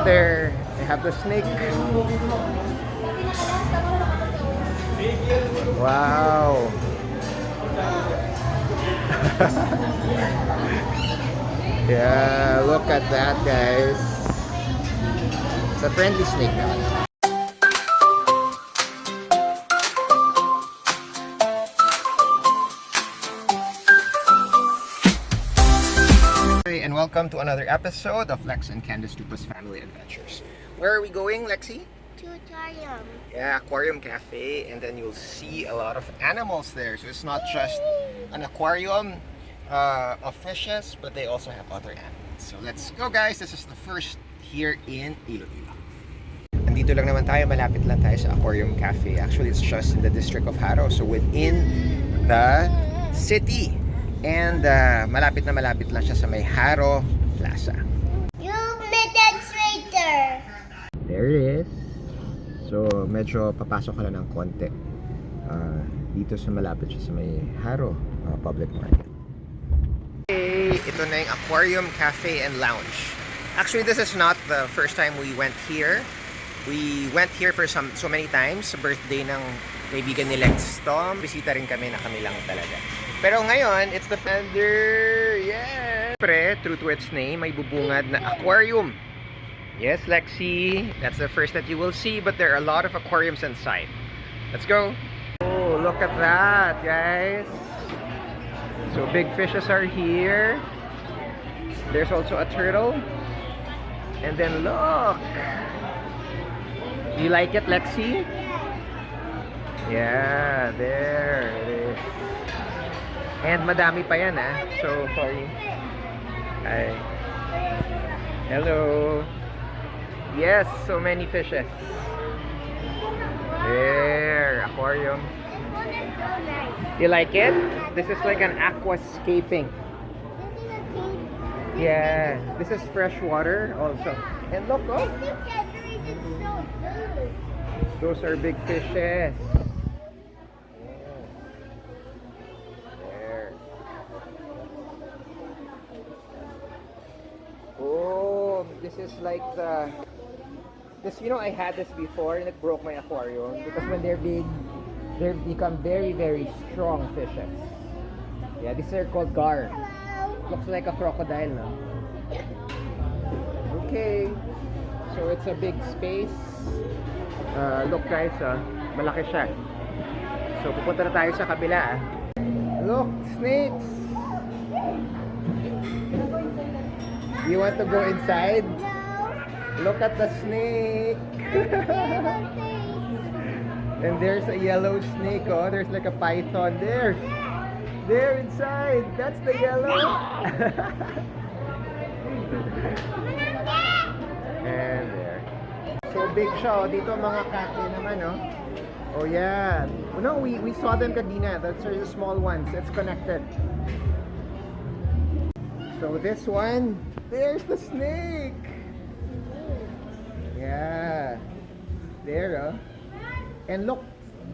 there they have the snake. Wow. Yeah, look at that, guys. It's a friendly snake naman. And welcome to another episode of Lex and Candace Dupa's Family Adventures. Where are we going, Lexi? To aquarium. Yeah, Aquarium Cafe, and then you'll see a lot of animals there. So it's not just an aquarium of fishes, but they also have other animals. So let's go, guys. This is the first here in Iloilo. Nandito lang naman tayo, malapit lang tayo sa Aquarium Cafe. Actually, it's just in the district of Haro, so within the city. And malapit lang siya sa may Haro Plaza. You met that traitor. There it is. So, medyo papasok ka lang ng konti. Dito sa malapit siya sa may Haro Public Market. Okay, ito na yung Aquarium Cafe and Lounge. Actually, this is not the first time we went here. We went here for so many times. Sa birthday ng kaibigan ni Lex Tom, bisita rin kami na kami lang talaga. Pero ngayon, it's the fender. Yes! Pre, true to its name, may bubungad na aquarium. Yes, Lexi, that's the first that you will see, but there are a lot of aquariums inside. Let's go. Oh, look at that, guys. So big fishes are here. There's also a turtle. And then look. Do you like it, Lexi? Yeah, there it is. And madami pa yan, ah. So, sorry. Hi. Hello. Yes, so many fishes. There, aquarium. You like it? This is like an aquascaping. Yeah, this is fresh water also. And look, oh. Those are big fishes. Oh, this is like this, you know, I had this before and it broke my aquarium because when they're big, they become very, very strong fishes. Yeah, these are called gar. Looks like a crocodile, no? Okay, so it's a big space. Look, guys, malaki siya. So pupunta na tayo sa kabila. Look, snakes. You want to go inside? Look at the snake. And there's a yellow snake. Oh, there's like a python there. There inside. That's the yellow. And there. So big siya. Oh. Dito mga kate naman, oh. Oh yeah. No, we saw them kanina. Those are the small ones. It's connected. So this one, there's the snake. Yeah. There, and look,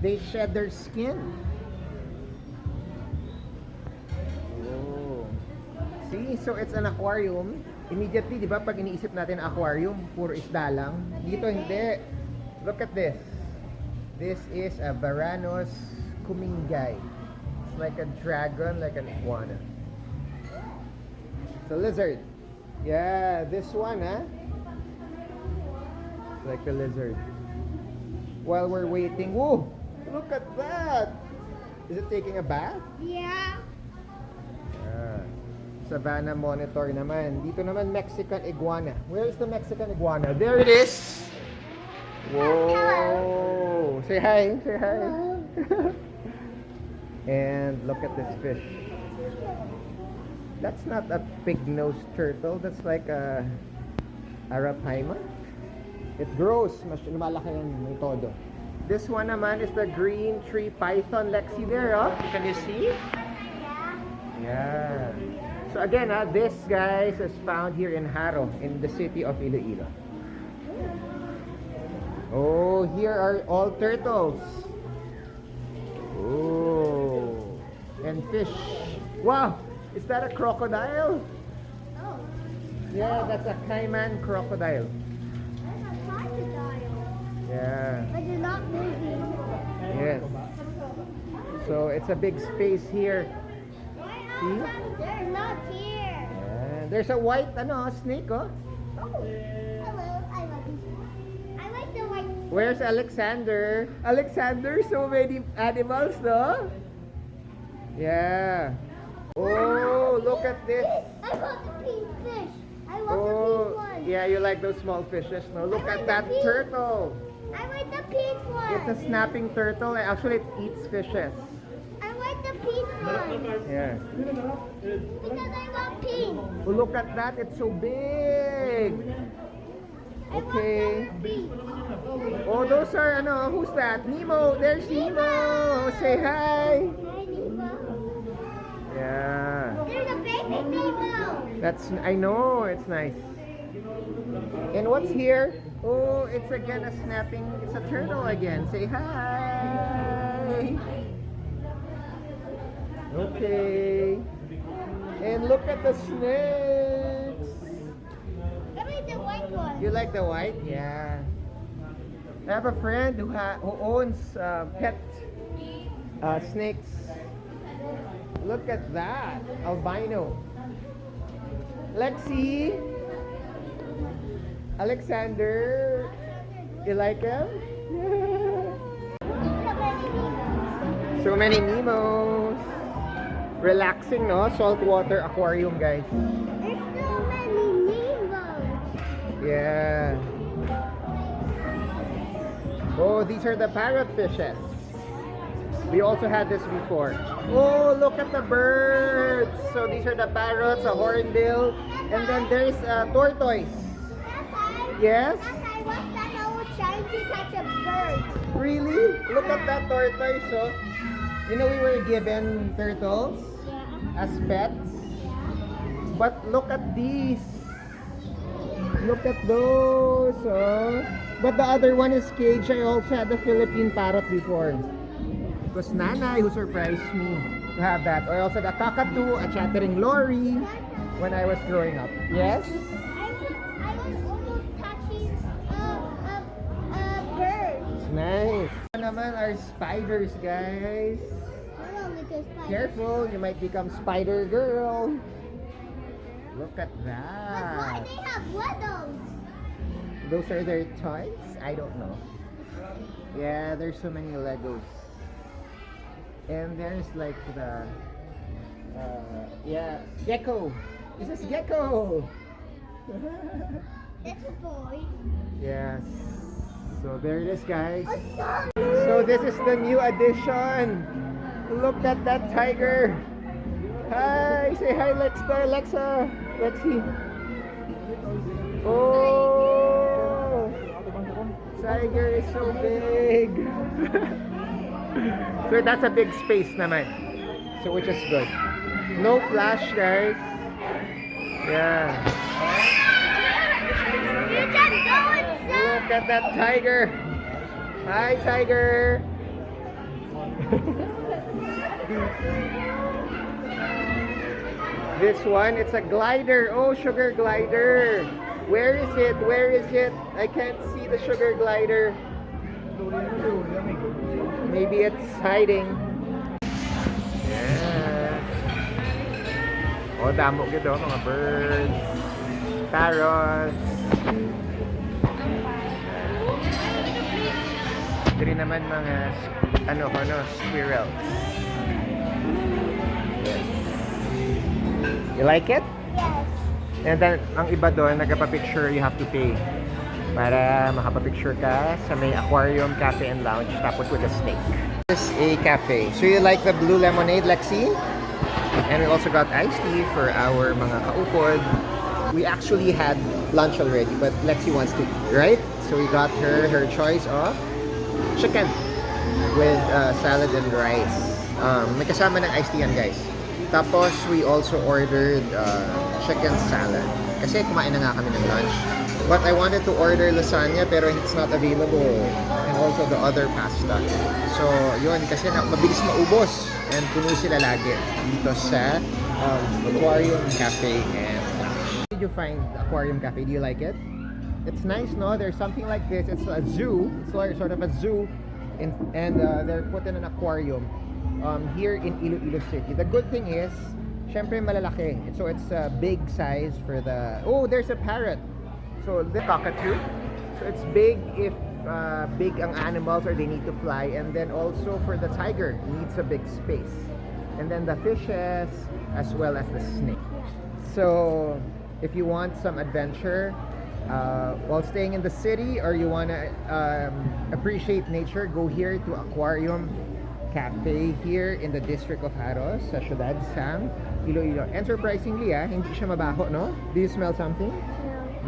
they shed their skin. Oh. See, so it's an aquarium. Immediately, di ba, pag iniisip natin aquarium, puro isda lang. Dito hindi. Look at this. This is a Varanus kumingay. It's like a dragon, like an iguana. It's a lizard. Yeah, this one, huh? It's like a lizard. While we're waiting, whoa! Look at that! Is it taking a bath? Yeah. Savannah monitor naman. Dito naman, Mexican iguana. Where is the Mexican iguana? There it is! Whoa! Say hi! Say hi! And look at this fish. That's not a pig-nosed turtle. That's like a arapaima. It grows. Mas lumalaki yan ng todo. This one naman is the green tree python. Lexi there, oh. Can you see? Yeah. So again, this, guys, is found here in Haro, in the city of Iloilo. Oh, here are all turtles. Oh. And fish. Wow! Is that a crocodile? Oh. Yeah, that's a caiman crocodile. Yeah. But you're not moving. Yes. So it's a big space here. See? They're not here. Yeah. There's a white snake, oh. Oh, hello. I love you. I like the white. Where's Alexander? Alexander, so many animals, no? Yeah. Oh, look at this. I want the pink fish. I want the Oh, pink one. yeah, you like those small fishes, no? Look I at like that the pink. turtle. I like the pink one. It's a snapping turtle. Actually, it eats fishes. I like the pink one. Yeah. Because I love pink. Oh, look at that. It's so big. Okay. I want the pink. Oh, those are, who's that? Nemo. There's Nemo. Say hi. Hi, Nemo. Yeah. There's a baby Nemo. I know. It's nice. And what's here? Oh, it's again it's a turtle again. Say hi. Okay. And look at the snakes. I like the white one. You like the white? Yeah. I have a friend who owns pet snakes. Look at that. Albino. Lexi. Alexander. You like him? So many Nemos. Relaxing, no? Saltwater aquarium, guys. There's so many Nemos. Yeah. Oh, these are the parrot fishes. We also had this before. Oh, look at the birds. So these are the parrots, a hornbill, and then there's a tortoise. Yes? I was that I was trying to catch a bird. Really? Look at that tortoise, oh. You know we were given turtles Yeah. as pets. But look at these. Look at those, oh. But the other one is caged. I also had the Philippine parrot before. It was Nanay who surprised me to have that. I also had a cockatoo, a chattering lorry when I was growing up. Yes? I was almost touching a bird. Nice. Ito naman are spiders, guys. Careful, you might become spider girl. Look at But why that. they have widows? Those are their toys? I don't know. Yeah, there's so many Legos. And there's like the gecko. This is gecko. That's a boy. Yes. So there it is, guys. A son. So this is the new addition. Look at that tiger. Hi, say hi, Alexa. Lexi. Oh, tiger is so big. So that's a big space naman. So which is good. No flash, guys. Yeah. You can go inside. Look at that tiger. Hi, tiger. This one, it's a glider. Oh, sugar glider. Where is it? Where is it? I can't see the sugar glider. Maybe it's hiding. Yeah. Oh, damo gito mga birds. Parrots. Ito rin naman mga squirrels. Yes. You like it? Yes. And then, ang iba doon, nagpa-picture, you have to pay. Para makapapicture ka sa may Aquarium Cafe and Lounge, tapos with a snake. This is a cafe. So you like the blue lemonade, Lexi? And we also got iced tea for our mga kaupod. We actually had lunch already, but Lexi wants to eat, right? So we got her choice of chicken with salad and rice. May kasama ng iced tea yan, guys. Tapos we also ordered chicken salad. Kasi kumain na nga kami ng lunch. But I wanted to order lasagna pero it's not available. And also the other pasta. So yun, kasi mabilis maubos. And puno sila lagi dito sa Aquarium Cafe and Lounge. Did you find Aquarium Cafe? Do you like it? it's nice, no? There's something like this. It's a zoo. It's like sort of a zoo, and they're put in an aquarium here in Iloilo City. The good thing is, syempre malalaki. So it's a big size for the. Oh, there's a parrot. So the cockatoo. So it's big if big ang animals or they need to fly, and then also for the tiger needs a big space, and then the fishes as well as the snake. So if you want some adventure while staying in the city, or you want to appreciate nature, go here to Aquarium Cafe here in the district of Haros sa Ciudad Sam, Iloilo. And surprisingly, hindi siya mabaho, no? Do you smell something?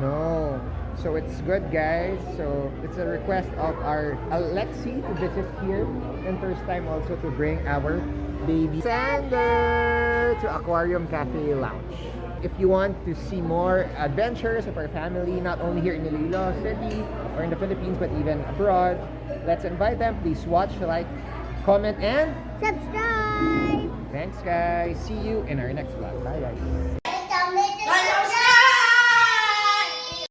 No. So it's good, guys. So it's a request of our Alexi to visit here, and first time also to bring our baby Sander to Aquarium Cafe Lounge. If you want to see more adventures of our family, not only here in Iloilo City or in the Philippines, but even abroad, let's invite them. Please watch, like, comment, and Subscribe! thanks, guys. See you in our next vlog. Bye, guys.